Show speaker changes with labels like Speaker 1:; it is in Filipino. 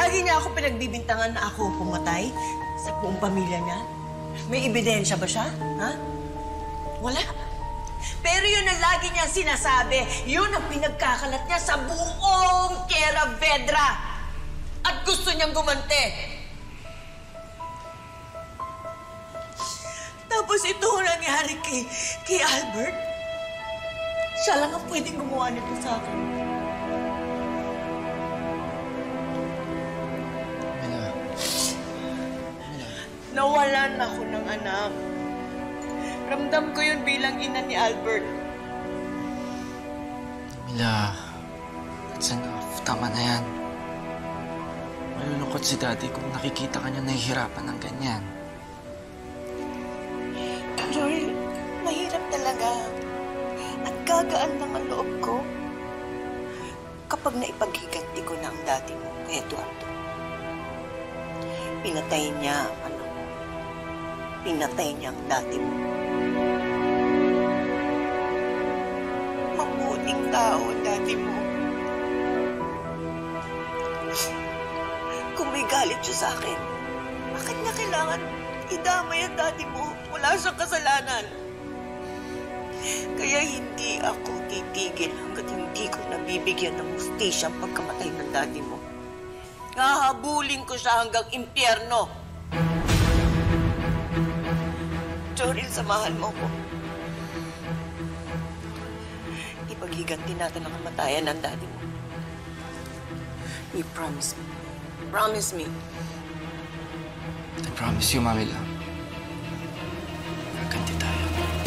Speaker 1: Lagi niya ako pinagbibintangan na ako ang pumatay sa buong pamilya niya. May ebidensya ba siya? Ha? Wala. Pero yun ang lagi niya sinasabi. Yun ang pinagkakalat niya sa buong Tierra Vedra. At gusto niyang gumante. Tapos ito ang nangyari kay Albert. Siya lang ang pwedeng gumawa nito sa akin. Nawalan ako ng anak. Ramdam ko yun bilang ina ni Albert.
Speaker 2: Mila, it's enough. Tama na yan. Malulungkot si Daddy kung nakikita ka niya nahihirapan ng ganyan.
Speaker 1: Joel, mahirap talaga. At gagaan lang ang loob ko. Kapag naipaghiganti ko na ang dati mo, kay Eduardo. Pinatay niya ang Pinatay niya ang dati mo. Mabuting tao ang dati mo. Kung may galit siya sa akin, bakit niya kailangan idamay ang dati mo? Wala siyang kasalanan. Kaya hindi ako titigil hanggat hindi ko nabibigyan ng hustisya ang pagkamatay ng dati mo. Hahabulin ko siya hanggang impyerno. Joril, samahan mo ko. Ipaghiganti natin ang kamatayan ng daddy mo. You promise me. Promise me.
Speaker 2: I promise you, Mami lang. Gaganti tayo.